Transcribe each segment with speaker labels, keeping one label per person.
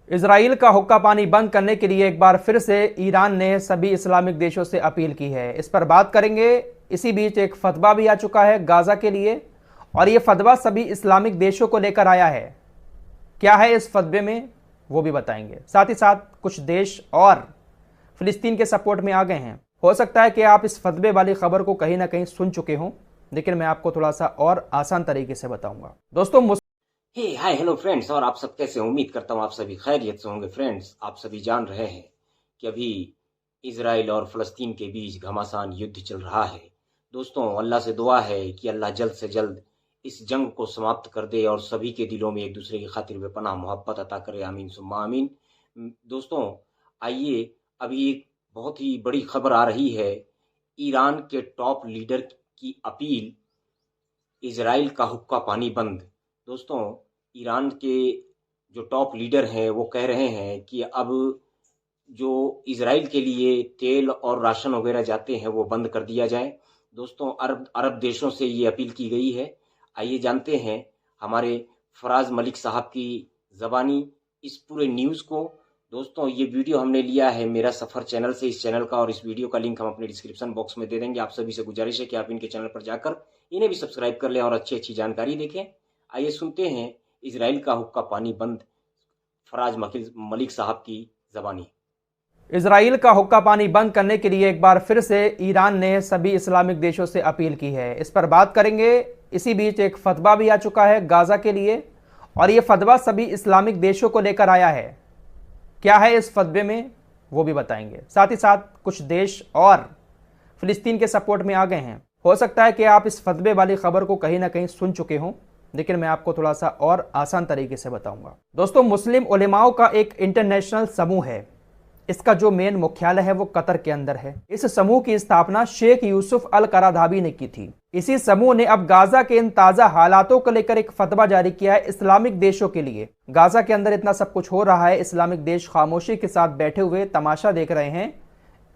Speaker 1: Israel का हुक्का पानी बंद करने के लिए एक बार फिर से ईरान ने सभी इस्लामिक देशों से अपील की है। इस पर बात करेंगे। इसी बीच एक फतवा भी आ चुका है गाजा के लिए और यह फतवा सभी इस्लामिक देशों को लेकर आया है। क्या है इस फतवे में वो भी बताएंगे। साथ ही साथ कुछ देश और फिलिस्तीन के सपोर्ट में आ गए हैं। हो सकता है कि आप इस फतवे वाली खबर को कहीं ना कहीं सुन चुके हों, लेकिन मैं आपको थोड़ा सा और आसान तरीके से बताऊंगा। दोस्तों
Speaker 2: हाय हेलो फ्रेंड्स, और आप सब कैसे? उम्मीद करता हूँ आप सभी खैरियत से होंगे। फ्रेंड्स, आप सभी जान रहे हैं कि अभी इजराइल और फलस्तीन के बीच घमासान युद्ध चल रहा है। दोस्तों, अल्लाह से दुआ है कि अल्लाह जल्द से जल्द इस जंग को समाप्त कर दे और सभी के दिलों में एक दूसरे की खातिर बेपनाह मोहब्बत अता करे। आमीन सुम्मा आमीन। दोस्तों, आइए, अभी एक बहुत ही बड़ी खबर आ रही है। ईरान के टॉप लीडर की अपील, इजराइल का हुक्का पानी बंद। दोस्तों, ईरान के जो टॉप लीडर हैं वो कह रहे हैं कि अब जो इजराइल के लिए तेल और राशन वगैरह जाते हैं वो बंद कर दिया जाए। दोस्तों, अरब देशों से ये अपील की गई है। आइए जानते हैं हमारे फराज मलिक साहब की ज़बानी इस पूरे न्यूज़ को। दोस्तों, ये वीडियो हमने लिया है मेरा सफ़र चैनल से, इस चैनल का, और इस वीडियो का लिंक हम अपने डिस्क्रिप्शन बॉक्स में दे देंगे। आप सभी से गुजारिश है कि आप इनके चैनल पर जाकर इन्हें भी सब्सक्राइब कर लें और अच्छी अच्छी जानकारी देखें। आइए सुनते हैं इजराइल का हुक्का पानी बंद, फराज मलिक साहब की ज़बानी।
Speaker 1: इजराइल का हुक्का पानी बंद करने के लिए एक बार फिर से ईरान ने सभी इस्लामिक देशों से अपील की है। इस पर बात करेंगे। इसी बीच एक फतवा भी आ चुका है गाजा के लिए और यह फतवा सभी इस्लामिक देशों को लेकर आया है। क्या है इस फतवे में वो भी बताएंगे। साथ ही साथ कुछ देश और फिलिस्तीन के सपोर्ट में आ गए हैं। हो सकता है कि आप इस फतवे वाली खबर को कहीं ना कहीं सुन चुके हों, लेकिन मैं आपको थोड़ा सा और आसान तरीके से बताऊंगा। दोस्तों, मुस्लिम उलेमाओं का एक इंटरनेशनल समूह है। इसका जो मेन मुख्यालय है वो कतर के अंदर है। इस समूह की स्थापना शेख यूसुफ अल कराधाबी ने की थी। इसी समूह ने अब गाजा के इन ताजा हालातों को लेकर एक फतवा जारी किया है इस्लामिक देशों के लिए। गाजा के अंदर इतना सब कुछ हो रहा है, इस्लामिक देश खामोशी के साथ बैठे हुए तमाशा देख रहे हैं,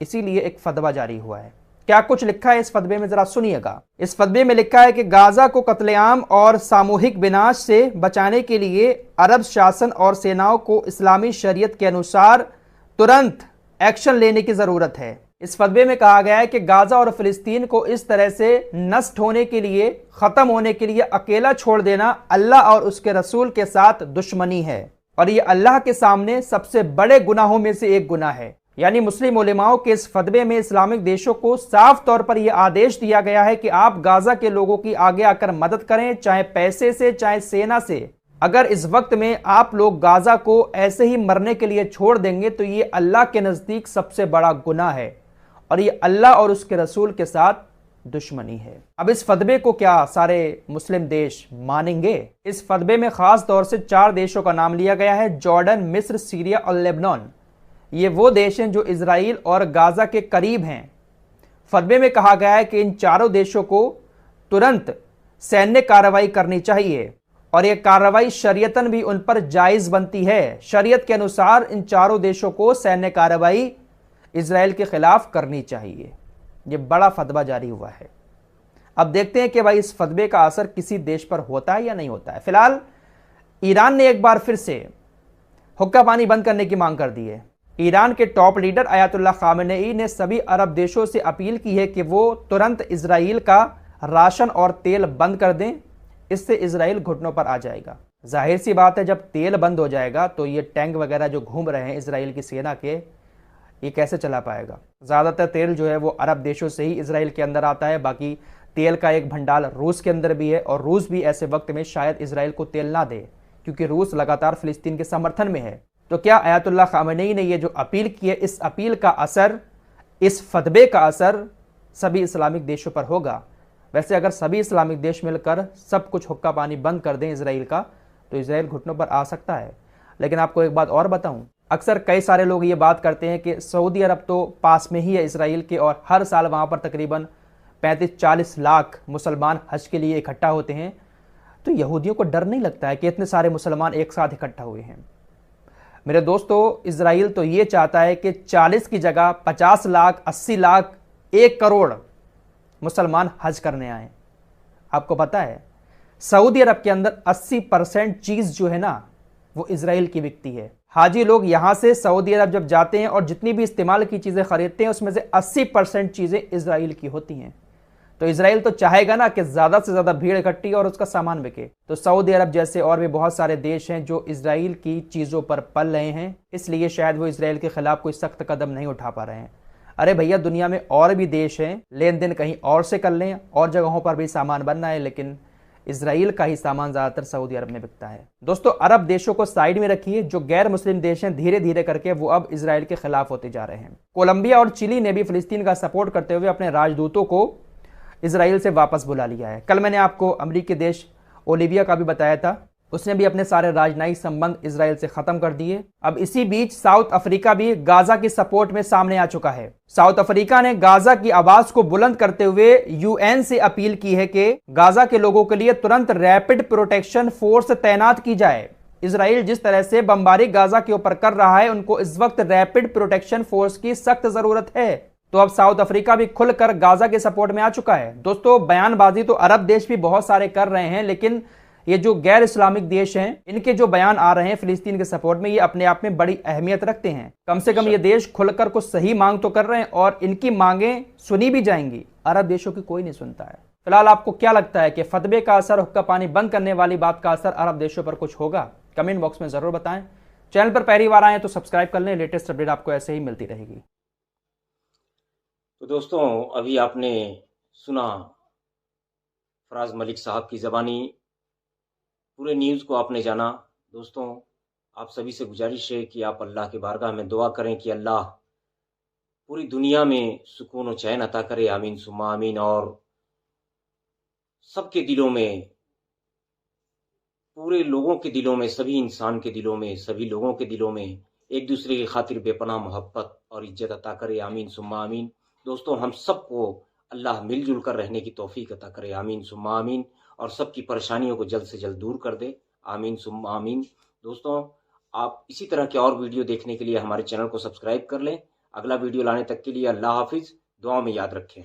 Speaker 1: इसीलिए एक फतवा जारी हुआ है। क्या कुछ लिखा है इस फतवे में, जरा सुनिएगा। इस फतवे में लिखा है कि गाजा को कत्लेआम और सामूहिक विनाश से बचाने के लिए अरब शासन और सेनाओं को इस्लामी शरीयत के अनुसार तुरंत एक्शन लेने की जरूरत है। इस फतवे में कहा गया है कि गाजा और फिलिस्तीन को इस तरह से नष्ट होने के लिए, खत्म होने के लिए अकेला छोड़ देना अल्लाह और उसके रसूल के साथ दुश्मनी है और ये अल्लाह के सामने सबसे बड़े गुनाहों में से एक गुनाह है। यानी मुस्लिम उलेमाओं के इस फतवे में इस्लामिक देशों को साफ तौर पर यह आदेश दिया गया है कि आप गाजा के लोगों की आगे आकर मदद करें, चाहे पैसे से, चाहे सेना से। अगर इस वक्त में आप लोग गाजा को ऐसे ही मरने के लिए छोड़ देंगे तो ये अल्लाह के नज़दीक सबसे बड़ा गुनाह है और ये अल्लाह और उसके रसूल के साथ दुश्मनी है। अब इस फतवे को क्या सारे मुस्लिम देश मानेंगे? इस फतवे में खास तौर से 4 देशों का नाम लिया गया है: जॉर्डन, मिस्र, सीरिया और लेबनान। ये वो देश हैं जो इजराइल और गाजा के करीब हैं। फतवे में कहा गया है कि इन चारों देशों को तुरंत सैन्य कार्रवाई करनी चाहिए और यह कार्रवाई शरीयतन भी उन पर जायज बनती है। शरीयत के अनुसार इन चारों देशों को सैन्य कार्रवाई इजराइल के खिलाफ करनी चाहिए। यह बड़ा फतवा जारी हुआ है। अब देखते हैं कि भाई इस फतवे का असर किसी देश पर होता है या नहीं होता है। फिलहाल ईरान ने एक बार फिर से हुक्का पानी बंद करने की मांग कर दी है। ईरान के टॉप लीडर अयातुल्लाह खामेनेई ने सभी अरब देशों से अपील की है कि वो तुरंत इजराइल का राशन और तेल बंद कर दें। इससे इजराइल घुटनों पर आ जाएगा। जाहिर सी बात है, जब तेल बंद हो जाएगा तो ये टैंक वगैरह जो घूम रहे हैं इजराइल की सेना के, ये कैसे चला पाएगा? ज़्यादातर तेल जो है वो अरब देशों से ही इजराइल के अंदर आता है। बाकी तेल का एक भंडार रूस के अंदर भी है और रूस भी ऐसे वक्त में शायद इजराइल को तेल ना दे, क्योंकि रूस लगातार फिलिस्तीन के समर्थन में है। तो क्या अयातुल्लाह खामेनेई ने ये जो अपील की है, इस अपील का असर, इस फतवे का असर सभी इस्लामिक देशों पर होगा? वैसे अगर सभी इस्लामिक देश मिलकर सब कुछ हुक्का पानी बंद कर दें इजराइल का, तो इजराइल घुटनों पर आ सकता है। लेकिन आपको एक बात और बताऊं, अक्सर कई सारे लोग ये बात करते हैं कि सऊदी अरब तो पास में ही है इजराइल के और हर साल वहाँ पर तकरीबन 35-40 लाख मुसलमान हज के लिए इकट्ठा होते हैं। तो यहूदियों को डर नहीं लगता है कि इतने सारे मुसलमान एक साथ इकट्ठा हुए हैं? मेरे दोस्तों, इजराइल तो ये चाहता है कि 40 की जगह 50 लाख, 80 लाख, 1 करोड़ मुसलमान हज करने आए। आपको पता है सऊदी अरब के अंदर 80% चीज़ जो है ना वो इजराइल की बिकती है। हाजी लोग यहाँ से सऊदी अरब जब जाते हैं और जितनी भी इस्तेमाल की चीज़ें खरीदते हैं उसमें से 80% चीज़ें इजराइल की होती हैं। तो इजराइल तो चाहेगा ना कि ज़्यादा से ज़्यादा भीड़ इकट्ठी और उसका सामान बिके। तो सऊदी अरब जैसे और भी बहुत सारे देश हैं जो इजराइल की चीज़ों पर पल रहे हैं, इसलिए शायद वो इजराइल के खिलाफ कोई सख्त कदम नहीं उठा पा रहे हैं। अरे भैया, दुनिया में और भी देश हैं, लेन देन कहीं और से कर लें, और जगहों पर भी सामान बनना है, लेकिन इजराइल का ही सामान ज़्यादातर सऊदी अरब में बिकता है। दोस्तों, अरब देशों को साइड में रखिए, जो गैर मुस्लिम देश हैं धीरे धीरे करके वो अब इजराइल के खिलाफ होते जा रहे हैं। कोलंबिया और चिली ने भी फिलिस्तीन का सपोर्ट करते हुए अपने राजदूतों को इजराइल से वापस बुला लिया है। कल मैंने आपको अमेरिकी देश ओलिविया का भी बताया था, उसने भी अपने सारे राजनयिक संबंध इजराइल से खत्म कर दिए। अब इसी बीच साउथ अफ्रीका भी गाजा की सपोर्ट में सामने आ चुका है। साउथ अफ्रीका ने गाजा की आवाज को बुलंद करते हुए यूएन से अपील की है कि गाजा के लोगों के लिए तुरंत रैपिड प्रोटेक्शन फोर्स तैनात की जाए। इजराइल जिस तरह से बमबारी गाजा के ऊपर कर रहा है, उनको इस वक्त रैपिड प्रोटेक्शन फोर्स की सख्त जरूरत है। तो अब साउथ अफ्रीका भी खुलकर गाजा के सपोर्ट में आ चुका है। दोस्तों, बयानबाजी तो अरब देश भी बहुत सारे कर रहे हैं, लेकिन ये जो गैर इस्लामिक देश हैं, इनके जो बयान आ रहे हैं फिलिस्तीन के सपोर्ट में, ये अपने आप में बड़ी अहमियत रखते हैं। कम से कम ये देश खुलकर कुछ सही मांग तो कर रहे हैं और इनकी मांगें सुनी भी जाएंगी। अरब देशों की कोई नहीं सुनता है। फिलहाल आपको क्या लगता है कि फतवे का असर, हुक्का पानी बंद करने वाली बात का असर अरब देशों पर कुछ होगा? कमेंट बॉक्स में जरूर बताएं। चैनल पर पहली बार आए तो सब्सक्राइब कर लें, लेटेस्ट अपडेट आपको ऐसे ही मिलती रहेगी।
Speaker 2: तो दोस्तों, अभी आपने सुना फराज मलिक साहब की ज़बानी, पूरे न्यूज़ को आपने जाना। दोस्तों, आप सभी से गुजारिश है कि आप अल्लाह के बारगाह में दुआ करें कि अल्लाह पूरी दुनिया में सुकून और चैन अता करे। आमीन सुम्मा आमीन। और सबके दिलों में, पूरे लोगों के दिलों में, सभी इंसान के दिलों में, सभी लोगों के दिलों में एक दूसरे की खातिर बेपनाह मोहब्बत और इज्जत अता करे। आमीन सुम्मा आमीन। दोस्तों, हम सबको अल्लाह मिलजुल कर रहने की तौफीक अता करे। आमीन सुम्मा आमीन। और सबकी परेशानियों को जल्द से जल्द दूर कर दे। आमीन सुम्मा आमीन। दोस्तों, आप इसी तरह के और वीडियो देखने के लिए हमारे चैनल को सब्सक्राइब कर लें। अगला वीडियो लाने तक के लिए अल्लाह हाफिज़। दुआ में याद रखें।